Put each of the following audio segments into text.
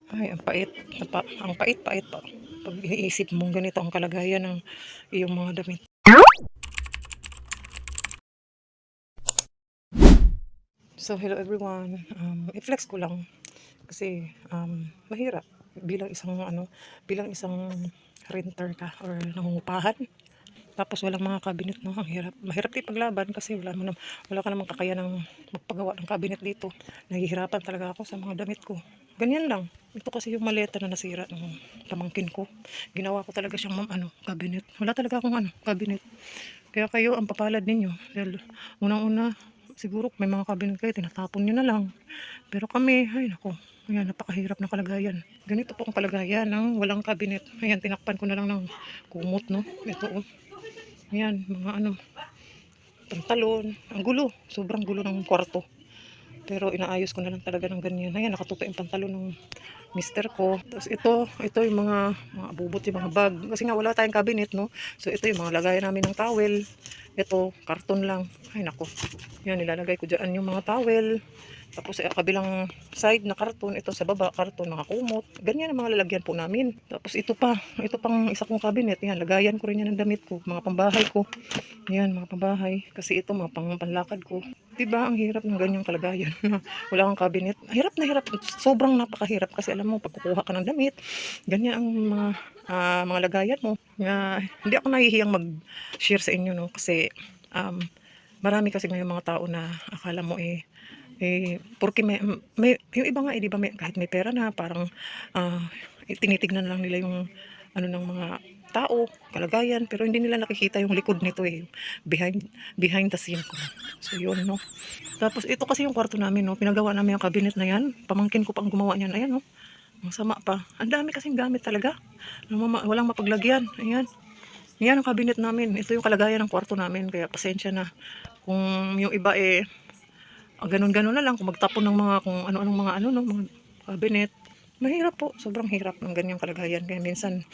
Ay, ang pait, ang pait-pait pa. 'Pag iniisip mong ganito ang kalagayan ng iyong mga damit. So, hello everyone. I-flex ko lang kasi mahirap bilang isang bilang isang renter ka or nangungupahan. Tapos walang mga cabinet, no? Ang hirap. Mahirap din paglaban kasi wala ka namang kakayanang magpagawa ng cabinet dito. Nahihirapan talaga ako sa mga damit ko. Ganyan lang. Ito kasi yung maleta na nasira ng pamangkin ko. Ginawa ko talaga siyang cabinet. Wala talaga akong cabinet. Kaya kayo ang papalad ninyo. Dahil unang-una, siguro may mga cabinet kayo, tinatapon nyo na lang. Pero kami, ay nako, ayan, napakahirap ng kalagayan. Ganito po ang kalagayan ng walang cabinet. Ayan, tinakpan ko na lang ng kumot, no? Ito, oh. Ayan, mga pantalon. Ang gulo. Sobrang gulo ng kwarto. Pero inaayos ko na lang talaga ng ganyan. Ayan, nakatuto yung pantalon ng mister ko. Tapos ito yung mga bubot, yung mga bag. Kasi nga wala tayong cabinet, no? So ito yung mga lagayan namin ng towel. Ito, karton lang. Ay nako. Yan, nilalagay ko dyan yung mga towel. Tapos sa kabilang side na karton, ito sa baba, karton, mga kumot. Ganyan ang mga lalagyan po namin. Tapos ito pang isa kong cabinet. Yan, lagayan ko rin yan ng damit ko, mga pambahay ko. Yan, mga pambahay. Kasi ito, mga panlakad ko. Diba, ang hirap ng ganyang kalagayan na wala kang cabinet. Hirap na hirap. Sobrang napakahirap kasi alam mo, pag kukuha ka ng damit, ganyan ang mga lagayan mo. Hindi ako nahihiyang mag-share sa inyo, no? Kasi marami kasi ngayon mga tao na akala mo porque yung iba nga, di ba, kahit may pera na, parang tinitignan lang nila yung ng mga tao, kalagayan, pero hindi nila nakikita yung likod nito behind behind the scene ko. So yun, no. Tapos ito kasi yung kwarto namin, no, pinagawa namin yung cabinet na yan, pamangkin ko pang gumawa niyan, ayan, no. Ang sama pa, ang dami kasing gamit talaga, walang mapaglagyan. Ayan, yan ang cabinet namin, ito yung kalagayan ng kwarto namin, kaya pasensya na kung yung iba ganun-ganun na lang, kung magtapon ng mga kung ano-anong mga no, mga cabinet. Mahirap po, sobrang hirap ng ganyang kalagayan. Kaya minsan,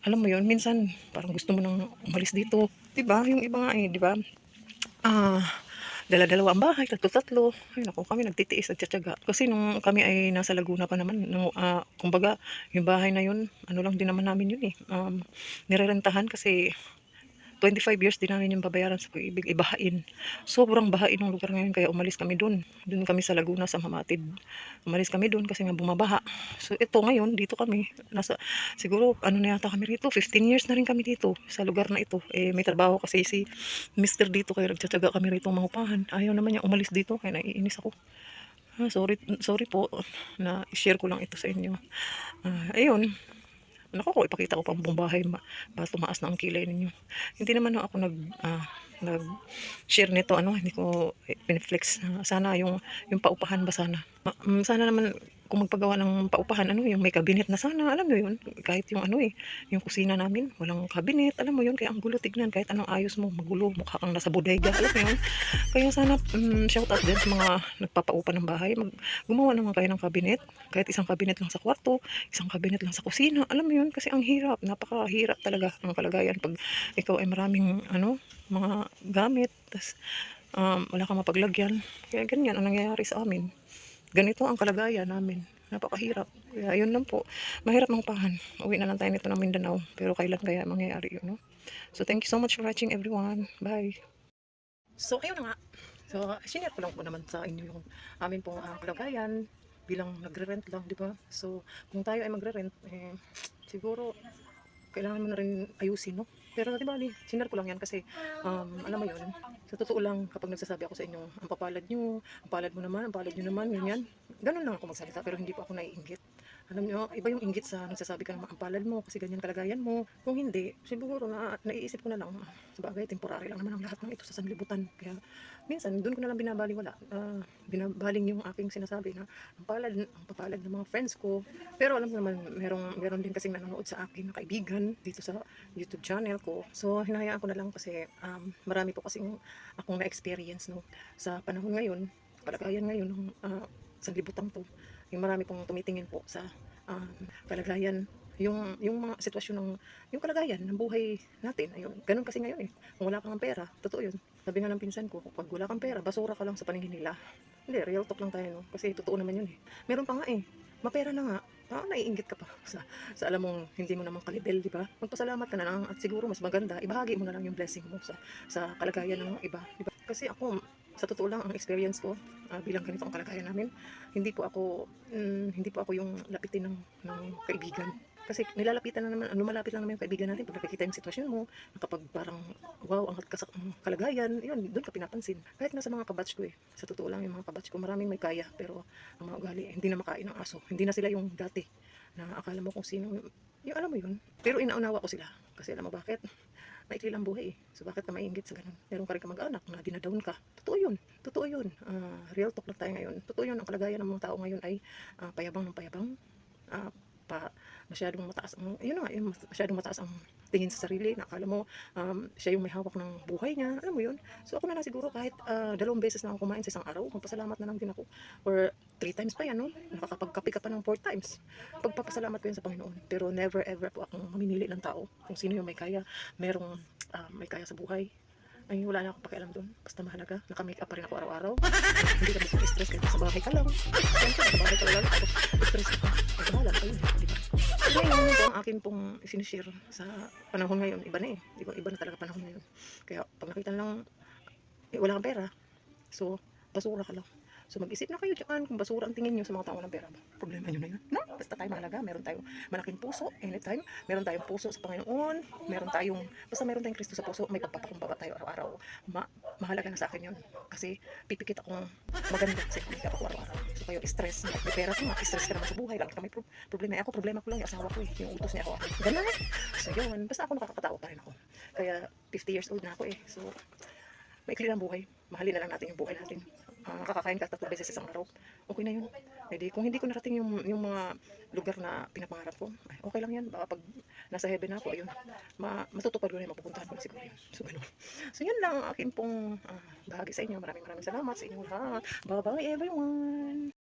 alam mo yun, minsan parang gusto mo nang umalis dito. 'Di ba? Yung iba nga 'di ba? Ah, dala-dalawa ang bahay, tatlo-tatlo. Ay naku, kami nagtitiis at tiyatiyaga. Kasi nung kami ay nasa Laguna pa naman, kumbaga, yung bahay na yun, ano lang din naman namin yun nirerentahan kasi 25 years din namin yung babayaran sa pag-ibig, ibahain. Sobrang bahain ng lugar ngayon kaya umalis kami dun. Dun kami sa Laguna sa Mamatid. Umalis kami dun kasi nga bumabaha. So ito ngayon, dito kami. Siguro na yata kami rito. 15 years na rin kami dito sa lugar na ito. May trabaho kasi si Mr. dito kaya nagtsatsaga kami rito mangupahan. Ayaw naman niya umalis dito kaya naiinis ako. Sorry, sorry po na i-share ko lang ito sa inyo. Ayun, naku, kung ipakita ko pang buong bahay, ba tumaas na ang kilay ninyo. Hindi naman ako nag-share nito, hindi ko piniflex. Sana yung paupahan ba sana. Sana naman kung magpagawa ng paupahan, yung may cabinet na sana, alam mo yun, kahit yung yung kusina namin, walang cabinet, alam mo yun, kaya ang gulo tignan, kahit anong ayos mo, magulo, mukha kang nasa bodega, alam mo yun. Kaya sana shout out din sa mga nagpapaupa ng bahay, gumawa naman kayo ng cabinet, kahit isang cabinet lang sa kwarto, isang cabinet lang sa kusina, alam mo yun, kasi ang hirap, napakahirap talaga ng kalagayan pag ikaw ay maraming mga gamit, tas wala kang mapaglagyan. Kaya ganyan ang nangyayari sa amin. Ganito ang kalagayan namin. Napakahirap. Kaya yun lang po. Mahirap mangupahan. Uwi na lang tayo nito ng Mindanao. Pero kailan kaya mangyayari yun, no? So thank you so much for watching everyone. Bye. So ayun na nga. So sinare ko lang po naman sa inyo yung amin pong kalagayan bilang nagre-rent lang, di ba? So kung tayo ay magre-rent, siguro kailangan mo na rin ayusin, no? Pero di ba, sinare ko lang yan kasi alam mo yun, sa totoo lang, kapag nagsasabi ako sa inyo, ang papalad nyo, ang palad mo naman, ang palad nyo naman, ganyan. Ganun lang ako magsalita, pero hindi po ako naiinggit. Alam nyo, iba yung inggit sa nagsasabi ka naman, ang palad mo, kasi ganyan kalagayan mo. Kung hindi, siguro naiisip ko na lang, sabagay, temporary lang naman ang lahat ng ito sa sanlibutan. Kaya, minsan, doon ko na lang binabaling binabaling yung aking sinasabi na, ang papalad ng mga friends ko. Pero alam mo naman, meron din kasing nanonood sa akin na kaibigan dito sa YouTube channel ko. So, hinahayaan ko na lang kasi marami po kasing akong na-experience, no, sa panahon ngayon, kalagayan ngayon ng sanlibutan to. Yung marami pong tumitingin po sa um, kalagayan, yung mga sitwasyon ng yung kalagayan ng buhay natin. Ayun, ganun kasi ngayon. Kung wala kang pera, totoo yun. Sabi nga ng pinsan ko, pag wala kang pera, basura ka lang sa paningin nila. Hindi, real talk lang tayo, no? Kasi totoo naman yun. Meron pa nga mapera na nga, naiinggit ka pa sa alam mong hindi mo naman kalibel, 'di ba? Magpasalamat ka na lang at siguro mas maganda ibahagi mo na lang yung blessing mo sa kalagayan ng iba, 'di ba? Kasi ako, sa totoo lang ang experience ko, bilang ganito ang kalagayan namin, hindi po ako yung lapitin ng kaibigan. Kasi nilalapitan na naman lumalapit lang naman yung kaibigan natin 'pag nakikita yung sitwasyon mo, na kapag parang, wow, ang kalagayan, yun, dun ka pinapansin. Kahit nga sa mga ka-batch ko, sa totoo lang yung mga ka-batch ko maraming may kaya, pero ang mga ugali, hindi na makain ng aso. Hindi na sila yung dati na akala mo kung sino yung alam mo yun. Pero inaunawa ko sila. Kasi alam mo bakit? Maikli lang buhay eh. So bakit ka maiinggit sa ganun? Meron ka rin kamag-anak na dinadown ka. Totoo yun. Totoo yun. Real talk lang tayo ngayon. Totoo yun. Ang kalagayan ng mga tao ngayon ay payabang ng payabang. Ah, pa masyadong mataas ang yun na nga, yung masyadong mataas ang tingin sa sarili na akala mo siya yung may hawak ng buhay niya, alam mo yun. So ako na lang siguro kahit 2 beses na ako kumain sa isang araw, magpasalamat na lang din ako, or 3 times pa yan, no? Nakakapagkape ka pa ng 4 times, pagpapasalamat ko yun sa Panginoon. Pero never ever po akong mamimili ng tao kung sino yung may kaya, may kaya sa buhay. Ay, wala na akong pakialam doon. Basta mahalaga, naka-make up pa rin ako araw-araw. Hindi ka stress kahit sa bahay ka lang. Siyempre, sa bahay ka lang, tapos stress ka pa. Ay, bahala na kayo, di ba? So, ngayon, ito ang akin pong sinishare sa panahon ngayon. Iba na eh. Iba na talaga panahon ngayon. Kaya, pag nakita lang, wala kang pera, so, basura ka lang. So mag-isip na kayo dyan kung basura ang tingin nyo sa mga tao ng pera. Problema nyo na yun. No? Basta tayo mahalaga. Meron tayong malaking puso anytime. Meron tayong puso sa Panginoon. Basta meron tayong Kristo sa puso. May pagpapakumbaba tayo araw-araw. Mahalaga na sa akin yun. Kasi pipikit akong maganda kasi kumikap ako araw-araw. So kayo stress. May pera ka, stress ka naman sa buhay. Lagi ka may problema. Problema ko lang yung asawa ko eh. Yung utos niya ako. Ganun. So yun. Basta ako nakakatawa pa rin ako. Kaya 50 years old na ako eh. So maikli lang buhay. Mahalin na lang natin yung buhay natin. Kakakain ka 3 beses sa isang araw. Okay na yun. Pwede. Kung hindi ko narating yung mga lugar na pinapangarap ko, ay, okay lang yan. Baka pag nasa heaven na ako, ayun, matutupad ko na yung mapupuntahan ko na siguro yun. So, ganun. So, yun lang ang aking pong bahagi sa inyo. Maraming salamat sa inyo lahat. Bye-bye everyone!